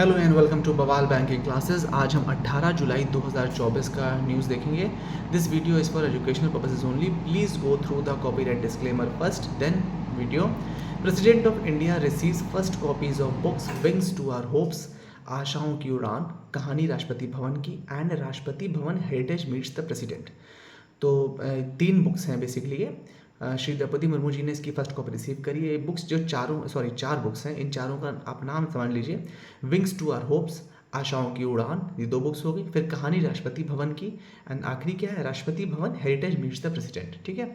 Hello and welcome to Bawal banking classes. आज हम 18 जुलाई 2024 का न्यूज़ देखेंगे। This video is for educational purposes only. Please go through the copyright disclaimer first then video. President of India receives first copies of books wings to our hopes, आशाओं की उड़ान, कहानी राष्ट्रपति भवन की and Rashtrapati Bhavan heritage meets the president. तो तीन books हैं basically ये। श्री द्रौपदी मुर्मू जी ने इसकी फर्स्ट कॉपी रिसीव करी है। ये बुक्स जो चार बुक्स हैं, इन चारों का आप नाम समझ लीजिए। विंग्स टू आवर होप्स, आशाओं की उड़ान, ये दो बुक्स हो गई। फिर कहानी राष्ट्रपति भवन की एंड आखिरी क्या है, Rashtrapati Bhavan heritage meets the president. ठीक है,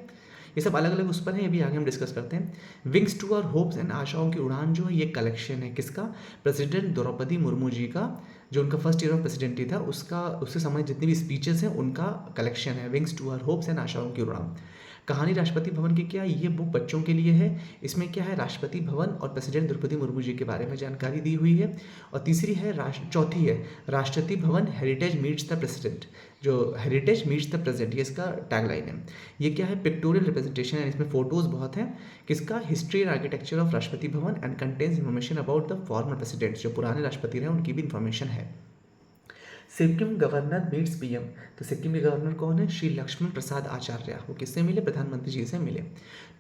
ये सब अलग अलग उस पर हैं, ये भी आगे हम डिस्कस करते हैं। Wings to our hopes and आशाओं की उड़ान जो है ये कलेक्शन है किसका, प्रेसिडेंट द्रौपदी मुर्मू जी का, जो उनका फर्स्ट ईयर ऑफ प्रेसिडेंटी था उससे संबंधित जितनी भी स्पीचेस हैं उनका कलेक्शन है wings to our hopes and आशाओं की उड़ान। कहानी राष्ट्रपति भवन की क्या, ये बुक बच्चों के लिए है। इसमें क्या है, राष्ट्रपति भवन और प्रेसिडेंट द्रौपदी मुर्मू जी के बारे में जानकारी दी हुई है। और चौथी है Rashtrapati Bhavan heritage meets the president, जो हेरिटेज मीट्स द प्रेसिडेंट, ये इसका टैगलाइन है। ये क्या है, पिक्टोरियल रिप्रेजेंटेशन है, इसमें फोटोज बहुत हैं। किसका, history and architecture of Rashtrapati Bhavan and contains information about the former presidents, जो पुराने राष्ट्रपति रहे उनकी भी इन्फॉर्मेशन है। सिक्किम गवर्नर मीट्स पीएम, तो सिक्किम के गवर्नर कौन है, श्री लक्ष्मण प्रसाद आचार्य। वो किससे मिले, प्रधानमंत्री जी से मिले।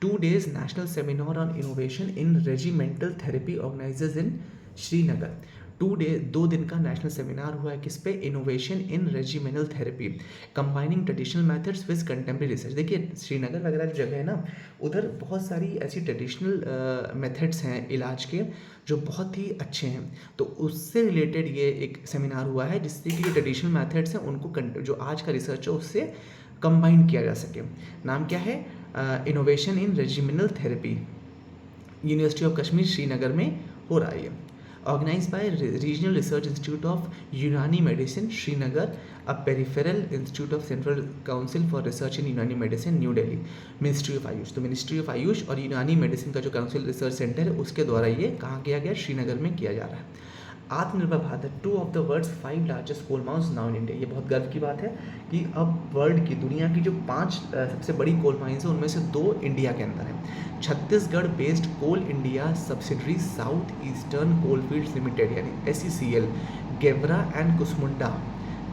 2 days national seminar on innovation in regimental therapy organizes in Srinagar. 2 दिन का नेशनल सेमिनार हुआ है किस पे, innovation in regimental therapy combining traditional methods with contemporary research. देखिए श्रीनगर वगैरह जो जगह है ना, उधर बहुत सारी ऐसी ट्रेडिशनल मेथड्स हैं इलाज के जो बहुत ही अच्छे हैं। तो उससे रिलेटेड ये एक सेमिनार हुआ है जिससे कि ये ट्रेडिशनल मेथड्स हैं उनको जो आज का रिसर्च है उससे कंबाइन किया जा सके। नाम क्या है, innovation in regimental therapy, university of Kashmir Srinagar में हो रहा है ये। Organized by Regional Research Institute of Unani Medicine, Srinagar, a peripheral institute of Central Council for Research in Unani Medicine, New Delhi, Ministry of Ayush. तो मिनिस्ट्री ऑफ आयुष और यूनानी medicine का जो काउंसिल रिसर्च सेंटर है उसके द्वारा ये कहाँ किया गया, श्रीनगर में किया जा रहा है। आत्मनिर्भर Bharat, 2 of the world's 5 largest coal mines now in India। ये बहुत गर्व की बात है कि अब वर्ल्ड की, दुनिया की जो 5 सबसे बड़ी कोल माइंस हैं उनमें से 2 इंडिया के अंदर हैं। Chhattisgarh based Coal India subsidiary South Eastern Coalfields Limited यानी SECL, Gevra and Kusmunda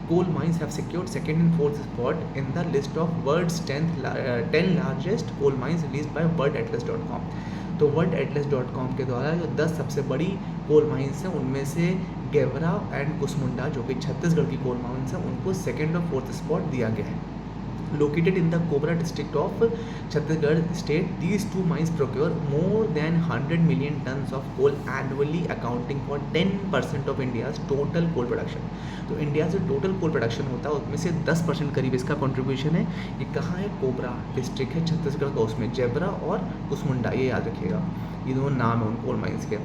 coal mines have secured second and fourth spot in the list of world's 10 largest coal mines released by worldatlas.com। तो worldatlas.com के द्वारा जो 10 सबसे बड़ी कोल माइंस हैं उनमें से गेवरा एंड कुसमुंडा जो कि छत्तीसगढ़ की कोल माइंस हैं उनको सेकेंड और फोर्थ स्पॉट दिया गया है। Located in the Cobra district of Chhattisgarh state, these 2 mines procure more than 100 million tons of coal annually, accounting for 10% of India's total coal production। तो इंडिया से total coal production होता है उसमें से 10% करीब इसका कंट्रीब्यूशन है। ये कहाँ है, कोबरा डिस्ट्रिक्ट है छत्तीसगढ़ का, उसमें जेबरा और कुसमुंडा, ये याद रखिएगा, ये दोनों नाम है उन कोल माइंस के।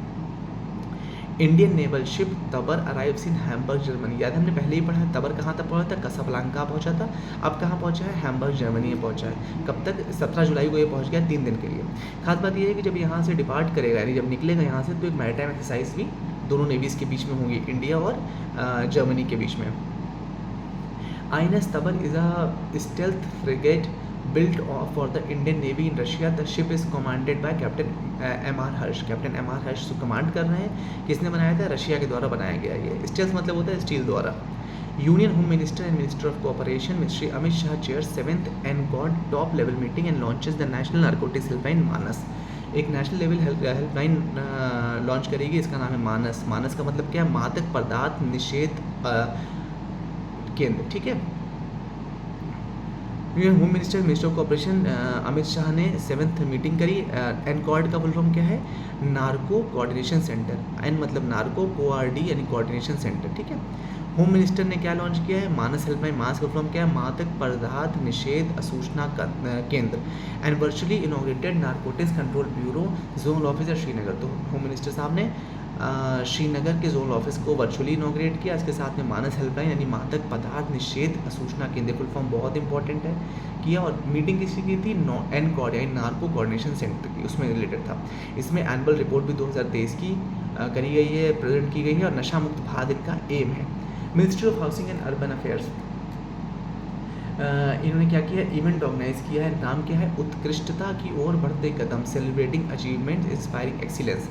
Indian naval ship Tabar arrives in Hamburg Germany. याद हमने पहले ही पढ़ा है, तबर कहाँ तक पहुँचा था, कासाब्लांका पहुँचा था, अब कहाँ पहुँचा है, हैम्बर्ग जर्मनी में पहुँचा है। कब तक, 17 जुलाई को ये पहुँच गया, 3 दिन के लिए। खास बात ये है कि जब यहाँ से डिपार्ट करेगा यानी जब निकलेगा यहाँ से तो एक मैरीटाइम एक्सरसाइज भी दोनों नेवीज के बीच में होंगी, इंडिया और जर्मनी के बीच में। INS Tabar is a stealth frigate built for the Indian Navy in Russia। The ship is commanded by Captain M.R. Harsh। Captain M.R. हर्ष जो कमांड कर रहे हैं, किसने बनाया था, रशिया के द्वारा बनाया गया है। ये स्टेल्थ मतलब होता है स्टील द्वारा। Union home minister and minister of cooperation ministry Amit Shah chair 7th NCORD top level meeting and launches the national narcotics helpline Manas. एक नेशनल लेवल हेल्पलाइन लॉन्च करेगी, इसका नाम है मानस। मानस का मतलब क्या है, मादक पदार्थ निषेध केंद्र। ठीक है, home minister minister of corporation Amit Shah ने 7th मीटिंग करी। एनकॉर्ड का फुल फॉर्म क्या है, नार्को कोऑर्डिनेशन सेंटर। एन मतलब नार्को, कोआरडी यानी कोऑर्डिनेशन सेंटर। ठीक है, होम मिनिस्टर ने क्या लॉन्च किया है, मानस हेल्पलाइन। मानस का फुल फॉर्म क्या है, मादक पदार्थ निषेध असूचना केंद्र and virtually inaugurated narcotics control bureau zonal office Srinagar. तो होम मिनिस्टर साहब ने श्रीनगर के जोनल ऑफिस को वर्चुअली इनॉग्रेट किया। इसके साथ में मानस हेल्पलाइन यानी मादक पदार्थ निषेध असूचना केंद्र, फुल फॉर्म बहुत इंपॉर्टेंट है, किया। और मीटिंग किसी की थी, एनकॉर्ड यानी नार्को कोऑर्डिनेशन सेंटर की, उसमें रिलेटेड था। इसमें एनुअल रिपोर्ट भी 2023 की करी गई है, प्रेजेंट की गई है, और नशा मुक्त भारत इनका एम है। Ministry of housing and urban affairs, इन्होंने क्या किया, इवेंट ऑर्गेनाइज किया है। नाम क्या है, उत्कृष्टता की ओर बढ़ते कदम, सेलिब्रेटिंग अचीवमेंट इंस्पायरिंग एक्सीलेंस।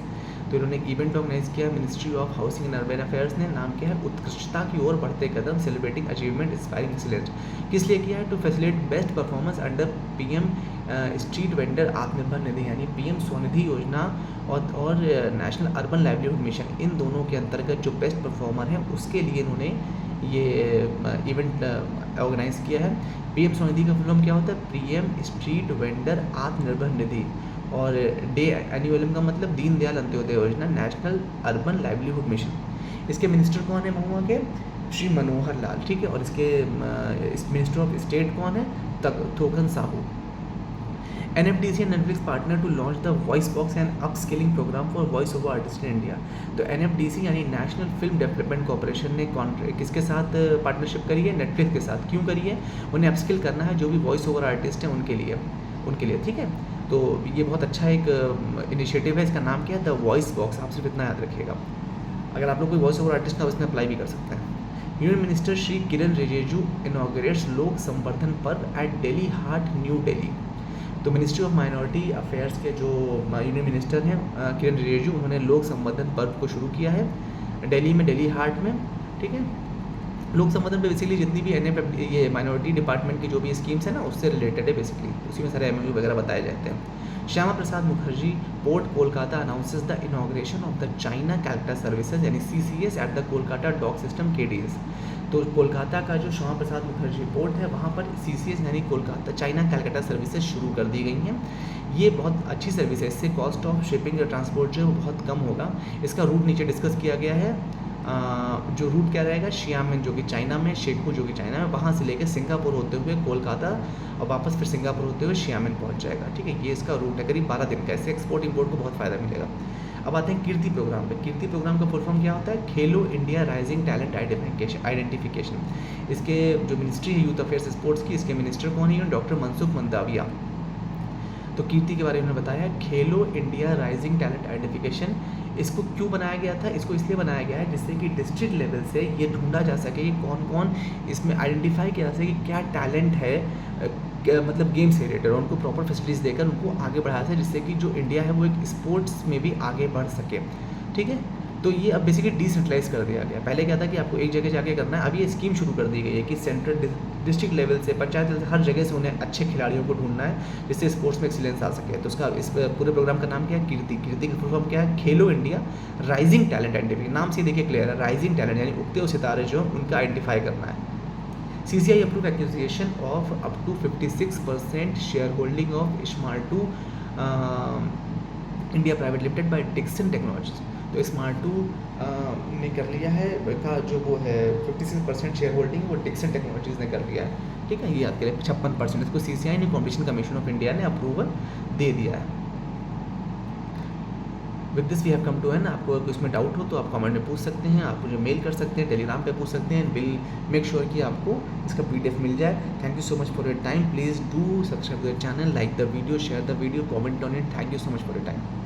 तो इन्होंने एक इवेंट ऑर्गेनाइज किया ministry of housing and urban affairs ने, नाम क्या है उत्कृष्टता की ओर बढ़ते कदम सेलिब्रेटिंग अचीवमेंट इंस्पायरिंग एक्सीलेंस। किस लिए किया है? To facilitate best performance under PM street vendor Atmanirbhar Nidhi, यानी पीएम स्वनिधि योजना और नेशनल अर्बन लाइवलीहुड मिशन, इन दोनों के अंतर्गत जो बेस्ट परफॉर्मर हैं उसके लिए इन्होंने ये इवेंट ऑर्गेनाइज किया है। पीएम स्वनिधि का फुल फॉर्म क्या होता है? पीएम स्ट्रीट वेंडर आत्मनिर्भर निधि, और डे एनुअलम का मतलब दीनदयाल अंत्योदय योजना, नेशनल अर्बन लाइवलीहुड मिशन। इसके मिनिस्टर कौन है महुआ के? श्री मनोहर लाल, ठीक है। और इसके मिनिस्टर ऑफ स्टेट कौन है? Tokhan Sahu. NFDC and Netflix partner to launch the voice box and upskilling program for voice over artist in India. तो NFDC यानी नेशनल फिल्म डेवलपमेंट कॉर्पोरेशन ने किसके साथ पार्टनरशिप करी है? नेटफ्लिक्स के साथ। क्यों करी है? उन्हें अपस्किल करना है जो भी वॉइस ओवर आर्टिस्ट हैं उनके लिए, ठीक है। तो ये बहुत अच्छा एक इनिशिएटिव है। इसका नाम क्या है? The voice box. आप सिर्फ इतना याद रखिएगा। अगर आप लोग कोई वॉइस ओवर आर्टिस्ट का इसमें अप्लाई भी कर सकते हैं। Union minister Shri Kiran Rijiju inaugurates लोक संवर्धन पर्व एट दिल्ली हाट, न्यू दिल्ली। तो मिनिस्ट्री ऑफ माइनॉरिटी अफेयर्स के जो यूनियन मिनिस्टर हैं किरण रिजिजू, उन्होंने लोक संवर्धन पर्व को शुरू किया है दिल्ली में, दिल्ली हाट में, ठीक है। लोक संवर्धन पे बेसिकली जितनी भी ये माइनॉरिटी डिपार्टमेंट की जो भी स्कीम्स है ना उससे रिलेटेड है बेसिकली, उसी में सारे MOU वगैरह बताए जाते हैं। Shyama Prasad Mukherjee port Kolkata announces the inauguration of the China Calcutta services यानी CCS at the Kolkata dock system KDS। तो कोलकाता का जो श्यामा प्रसाद मुखर्जी पोर्ट है वहाँ पर CCS यानी कोलकाता चाइना कैलकटा सर्विसेज शुरू कर दी गई हैं। ये बहुत अच्छी सर्विस है, इससे कॉस्ट ऑफ शिपिंग और ट्रांसपोर्ट जो है वो बहुत कम होगा। इसका रूट नीचे डिस्कस किया गया है। जो रूट क्या रहेगा? शियामिन जो कि चाइना में, शेखू जो कि चाइना में, वहाँ से लेकर सिंगापुर होते हुए कोलकाता और वापस फिर सिंगापुर होते हुए शियामिन पहुँच जाएगा, ठीक है। ये इसका रूट है, करीब 12 दिन का। इससे एक्सपोर्ट इंपोर्ट को बहुत फ़ायदा मिलेगा। अब आते हैं कीर्ति प्रोग्राम पे। कीर्ति प्रोग्राम का फुल फॉर्म क्या होता है? खेलो इंडिया राइजिंग टैलेंट आइडेंटिफिकेशन। इसके जो मिनिस्ट्री है यूथ अफेयर्स स्पोर्ट्स की, इसके मिनिस्टर कौन है? डॉक्टर मनसुख मंडाविया। तो कीर्ति के बारे में बताया खेलो इंडिया राइजिंग टैलेंट आइडेंटिफिकेशन। इसको क्यों बनाया गया था? इसको इसलिए बनाया गया है जिससे कि डिस्ट्रिक्ट लेवल से ये ढूंढा जा सके कि कौन कौन इसमें आइडेंटिफाई किया जा सके कि क्या टैलेंट है, मतलब गेम से रिलेटेड, और उनको प्रॉपर फैसिलिटीज़ देकर उनको आगे बढ़ाया जाए जिससे कि जो इंडिया है वो एक स्पोर्ट्स में भी आगे बढ़ सके, ठीक है। तो ये अब बेसिकली डिसेंट्रलाइज कर दिया गया। पहले क्या था कि आपको एक जगह जाके करना है, अब ये स्कीम शुरू कर दी गई है कि सेंट्रल डिस्ट्रिक्ट लेवल से, पंचायत लेवल से, हर जगह से उन्हें अच्छे खिलाड़ियों को ढूंढना है जिससे स्पोर्ट्स में एक्सीलेंस आ सके। तो उसका इस पूरे प्रोग्राम का नाम क्या है? कीर्ति। कीर्ति का फुल फॉर्म क्या है? खेलो इंडिया राइजिंग टैलेंट आइडेंटिफिकेशन। नाम से देखिए क्लियर है, राइजिंग टैलेंट यानी उगते हुए सितारे जो उनका आइडेंटिफाई करना है। CCI approve acquisition of up to 56% share holding of Smart2 India Private Limited by Dixon Technologies. तो स्मार्ट2 ने कर लिया है का जो वो है 56% शेयर होल्डिंग वो डिक्सन टेक्नोलॉजीज ने कर लिया है, ठीक है। ये याद करें 56%। इसको CCI ने कॉम्पिटिशन कमीशन ऑफ इंडिया ने अप्रूवल दे दिया है। With this we have come to end. आपको अगर इसमें डाउट हो तो आप कमेंट में पूछ सकते हैं, आप मुझे मेल कर सकते हैं, टेलीग्राम पे पूछ सकते हैं। विल मेक श्योर कि आपको इसका PDF मिल जाए। Thank you so much for your time. Please do subscribe to the channel, like the video, share the video, comment on it. Thank you so much for your time.